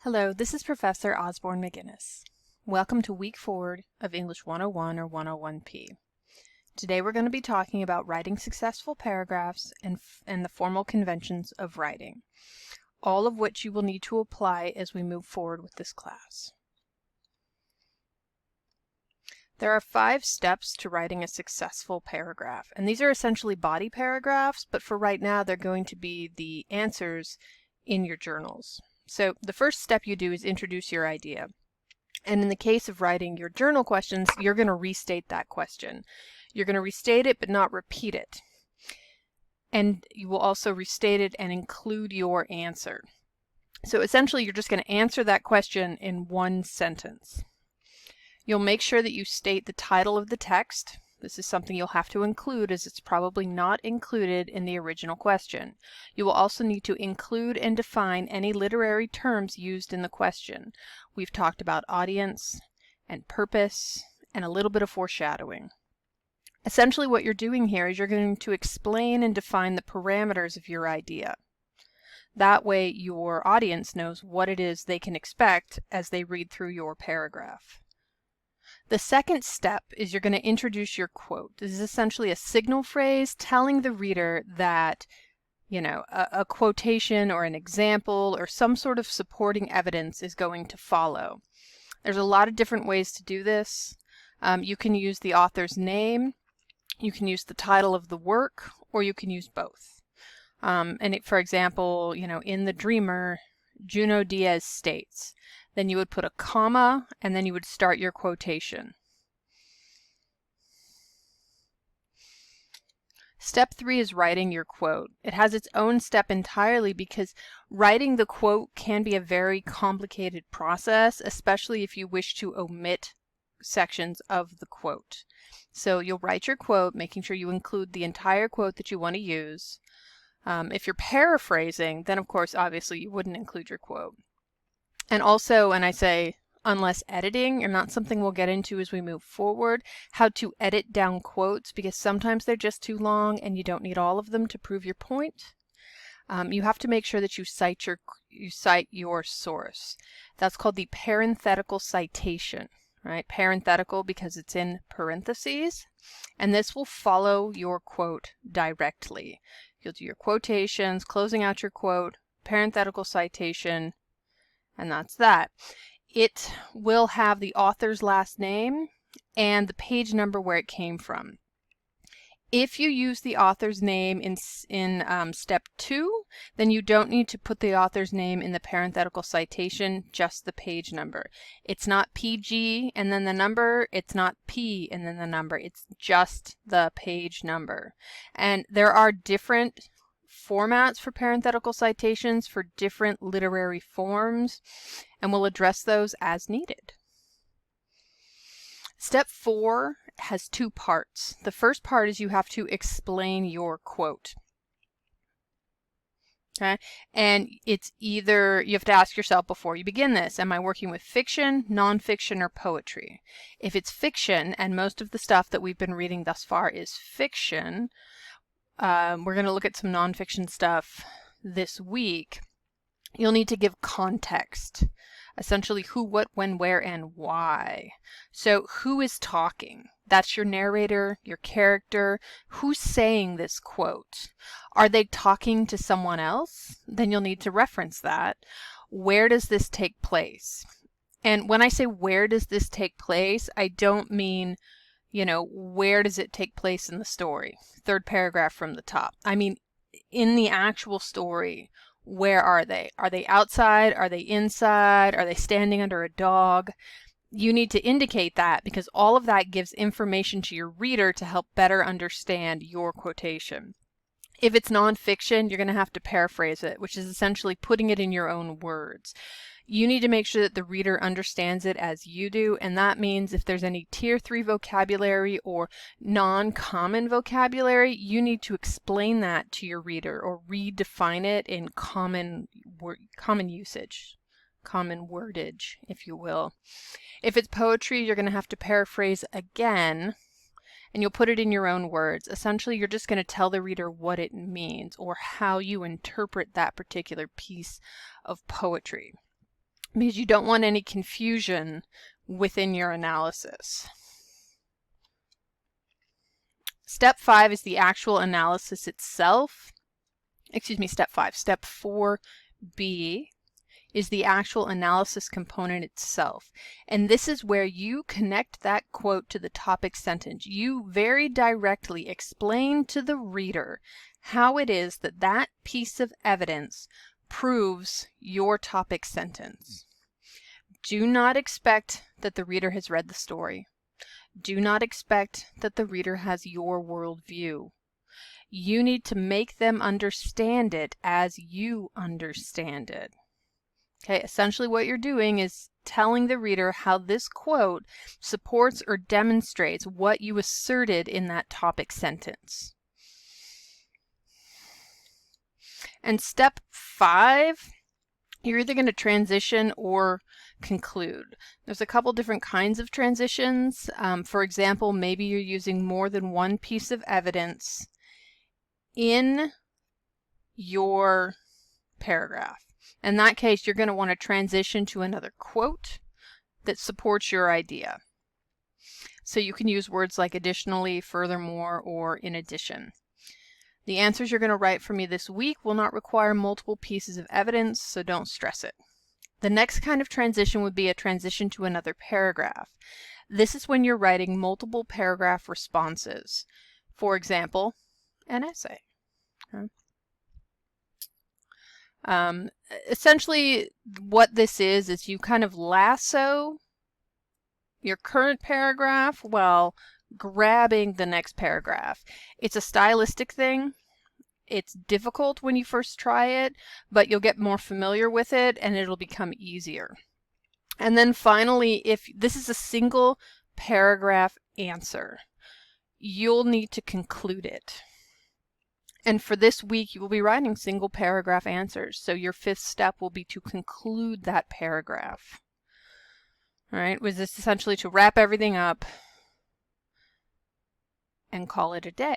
Hello, this is Professor Osborne McGinnis. Welcome to Week 4 of English 101 or 101P. Today we're going to be talking about writing successful paragraphs and the formal conventions of writing, all of which you will need to apply as we move forward with this class. There are 5 steps to writing a successful paragraph, and these are essentially body paragraphs, but for right now they're going to be the answers in your journals. So the first step you do is introduce your idea. And in the case of writing your journal questions, you're going to restate that question. You're going to restate it but not repeat it. And you will also restate it and include your answer. So essentially you're just going to answer that question in one sentence. You'll make sure that you state the title of the text. This is something you'll have to include as it's probably not included in the original question. You will also need to include and define any literary terms used in the question. We've talked about audience and purpose and a little bit of foreshadowing. Essentially what you're doing here is you're going to explain and define the parameters of your idea. That way your audience knows what it is they can expect as they read through your paragraph. The second step is you're going to introduce your quote. This is essentially a signal phrase telling the reader that, a quotation or an example or some sort of supporting evidence is going to follow. There's a lot of different ways to do this. You can use the author's name, you can use the title of the work, or you can use both. For example, in The Dreamer, Junot Diaz states. Then you would put a comma, and then you would start your quotation. Step 3 is writing your quote. It has its own step entirely because writing the quote can be a very complicated process, especially if you wish to omit sections of the quote. So you'll write your quote, making sure you include the entire quote that you want to use. If you're paraphrasing, then of course, obviously, you wouldn't include your quote. And also, when I say unless editing, and not something we'll get into as we move forward, how to edit down quotes, because sometimes they're just too long and you don't need all of them to prove your point. You have to make sure that you cite your source. That's called the parenthetical citation, right? Parenthetical because it's in parentheses, and this will follow your quote directly. You'll do your quotations, closing out your quote, parenthetical citation, and that's that. It will have the author's last name and the page number where it came from. If you use the author's name in step 2, then you don't need to put the author's name in the parenthetical citation, just the page number. It's not PG and then the number, it's not P and then the number, it's just the page number. And there are different formats for parenthetical citations for different literary forms, and we'll address those as needed. Step 4 has 2 parts. The first part is you have to explain your quote. Okay, and it's either, you have to ask yourself before you begin this, am I working with fiction, nonfiction, or poetry? If it's fiction, and most of the stuff that we've been reading thus far is fiction, we're going to look at some nonfiction stuff this week. You'll need to give context. Essentially who, what, when, where, and why. So who is talking? That's your narrator, your character. Who's saying this quote? Are they talking to someone else? Then you'll need to reference that. Where does this take place? And when I say where does this take place, I don't mean where does it take place in the story? Third paragraph from the top. I mean, in the actual story, where are they? Are they outside? Are they inside? Are they standing under a dog? You need to indicate that because all of that gives information to your reader to help better understand your quotation. If it's nonfiction, you're going to have to paraphrase it, which is essentially putting it in your own words. You need to make sure that the reader understands it as you do, and that means if there's any tier 3 vocabulary or non-common vocabulary, you need to explain that to your reader or redefine it in common usage, common wordage, if you will. If it's poetry, you're going to have to paraphrase again, and you'll put it in your own words. Essentially, you're just going to tell the reader what it means or how you interpret that particular piece of poetry. because you don't want any confusion within your analysis. Step 5 is the actual analysis itself. Excuse me, step 5. Step 4B is the actual analysis component itself. And this is where you connect that quote to the topic sentence. You very directly explain to the reader how it is that that piece of evidence proves your topic sentence. Do not expect that the reader has read the story. Do not expect that the reader has your worldview. You need to make them understand it as you understand it. Okay, essentially what you're doing is telling the reader how this quote supports or demonstrates what you asserted in that topic sentence. And step 5, you're either going to transition or conclude. There's a couple different kinds of transitions. For example, maybe you're using more than one piece of evidence in your paragraph. In that case, you're going to want to transition to another quote that supports your idea. So you can use words like additionally, furthermore, or in addition. The answers you're going to write for me this week will not require multiple pieces of evidence, so don't stress it. The next kind of transition would be a transition to another paragraph. This is when you're writing multiple paragraph responses. For example, an essay. Essentially, what this is you kind of lasso your current paragraph while grabbing the next paragraph. It's a stylistic thing. It's difficult when you first try it, but you'll get more familiar with it and it'll become easier. And then finally, if this is a single paragraph answer, you'll need to conclude it. And for this week, you will be writing single paragraph answers. So your 5th step will be to conclude that paragraph. All right, was this essentially to wrap everything up and call it a day.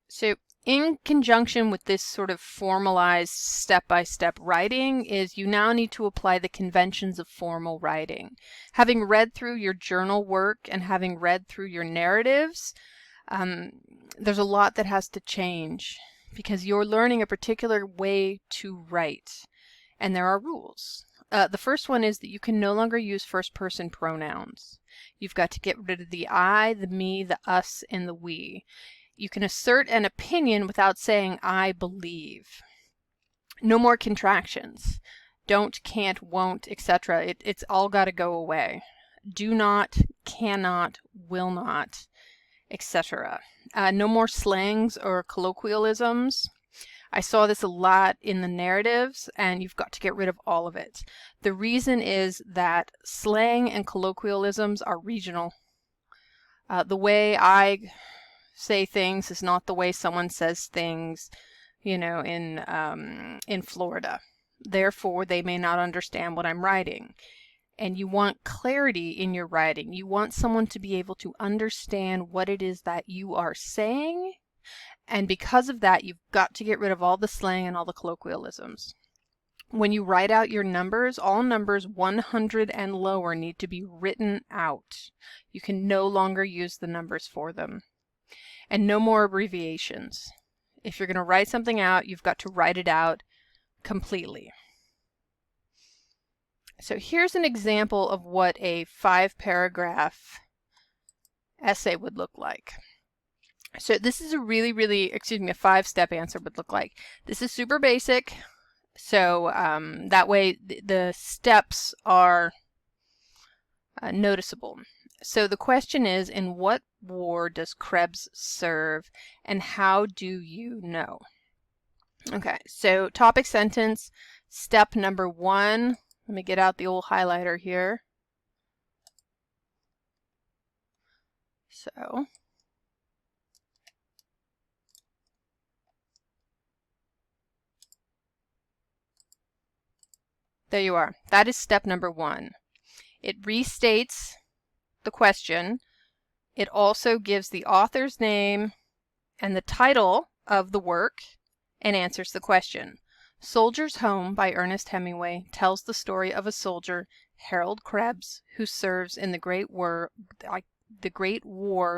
So in conjunction with this sort of formalized step-by-step writing is you now need to apply the conventions of formal writing. Having read through your journal work and having read through your narratives, there's a lot that has to change because you're learning a particular way to write, and there are rules. The first one is that you can no longer use first-person pronouns. You've got to get rid of the I, the me, the us, and the we. You can assert an opinion without saying I believe. No more contractions. Don't, can't, won't, etc. It's all got to go away. Do not, cannot, will not, etc. No more slangs or colloquialisms. I saw this a lot in the narratives, and you've got to get rid of all of it. The reason is that slang and colloquialisms are regional. The way I say things is not the way someone says things, you know, in Florida. Therefore, they may not understand what I'm writing. And you want clarity in your writing. You want someone to be able to understand what it is that you are saying. And because of that, you've got to get rid of all the slang and all the colloquialisms. When you write out your numbers, all numbers 100 and lower need to be written out. You can no longer use the numbers for them. And no more abbreviations. If you're going to write something out, you've got to write it out completely. So here's an example of what a 5-paragraph essay would look like. So this is a a 5-step answer would look like. This is super basic. So that way the steps are noticeable. So the question is, in what war does Krebs serve, and how do you know? Okay, so topic sentence, step number 1. Let me get out the old highlighter here. So there you are. That is step number 1. It restates the question. It also gives the author's name and the title of the work and answers the question. Soldier's Home by Ernest Hemingway tells the story of a soldier, Harold Krebs, who serves in the Great War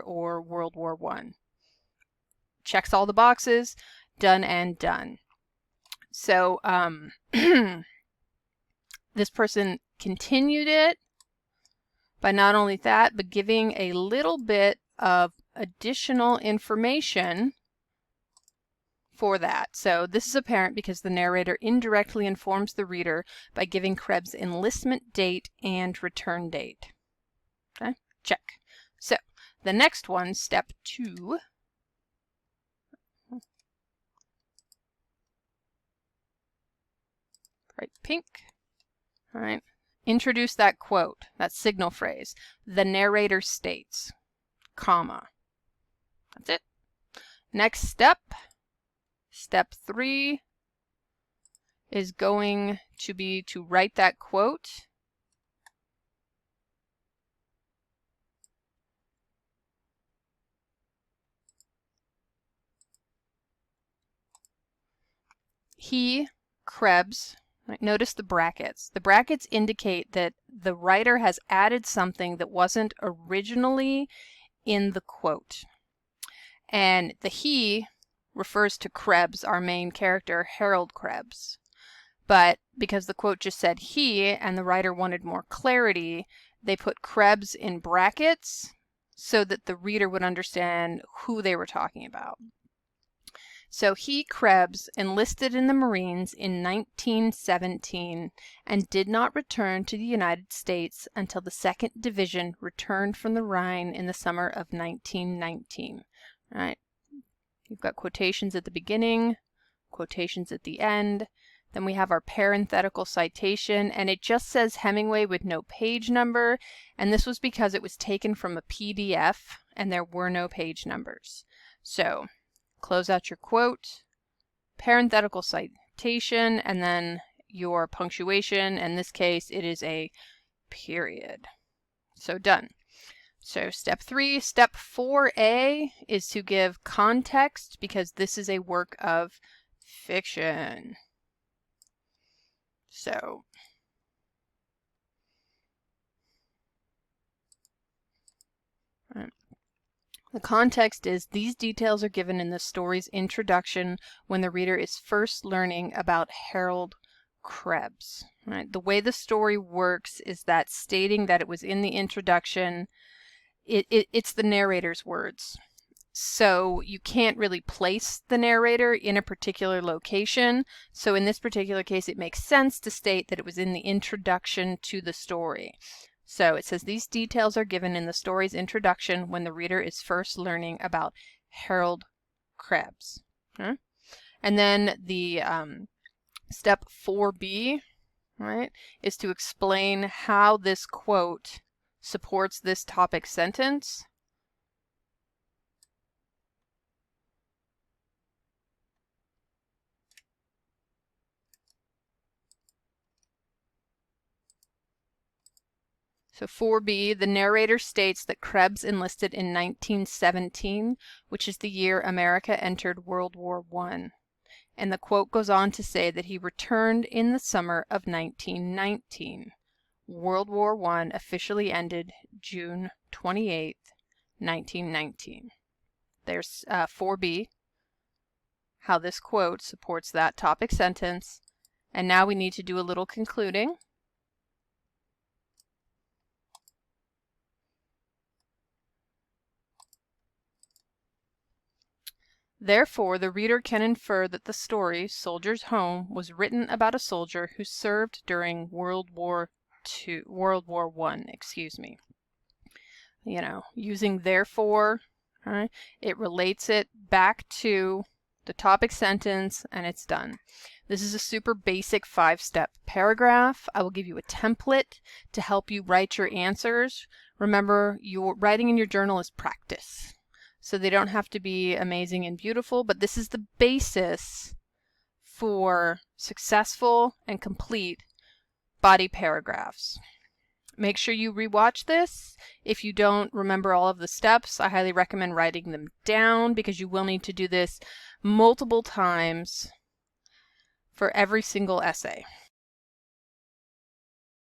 or World War I. Checks all the boxes, done and done. So this person continued it by not only that, but giving a little bit of additional information for that. So this is apparent because the narrator indirectly informs the reader by giving Krebs' enlistment date and return date. Okay, check. So the next one, step 2. Bright pink. All right. Introduce that quote, that signal phrase. The narrator states, comma. That's it. Next step. Step 3 is going to be to write that quote. He, Krebs, right, notice the brackets. The brackets indicate that the writer has added something that wasn't originally in the quote. And the he refers to Krebs, our main character, Harold Krebs. But because the quote just said he and the writer wanted more clarity, they put Krebs in brackets so that the reader would understand who they were talking about. So he, Krebs, enlisted in the Marines in 1917 and did not return to the United States until the 2nd Division returned from the Rhine in the summer of 1919. All right. You've got quotations at the beginning, quotations at the end. Then we have our parenthetical citation, and it just says Hemingway with no page number, and this was because it was taken from a PDF and there were no page numbers. So close out your quote, parenthetical citation, and then your punctuation. In this case, it is a period. So done. So step 3. Step 4A is to give context because this is a work of fiction. So the context is these details are given in the story's introduction when the reader is first learning about Harold Krebs. Right? The way the story works is that stating that it was in the introduction, it's the narrator's words. So you can't really place the narrator in a particular location. So in this particular case, it makes sense to state that it was in the introduction to the story. So it says these details are given in the story's introduction when the reader is first learning about Harold Krebs. Okay? And then the step 4B, right, is to explain how this quote supports this topic sentence. So 4B, the narrator states that Krebs enlisted in 1917, which is the year America entered World War I. And the quote goes on to say that he returned in the summer of 1919. World War I officially ended June 28, 1919. There's 4B, how this quote supports that topic sentence. And now we need to do a little concluding. Therefore, the reader can infer that the story, Soldier's Home, was written about a soldier who served during World War I, excuse me. You know, using therefore, right, it relates it back to the topic sentence and it's done. This is a super basic 5-step paragraph. I will give you a template to help you write your answers. Remember, your writing in your journal is practice. So they don't have to be amazing and beautiful, but this is the basis for successful and complete body paragraphs. Make sure you rewatch this. If you don't remember all of the steps, I highly recommend writing them down because you will need to do this multiple times for every single essay.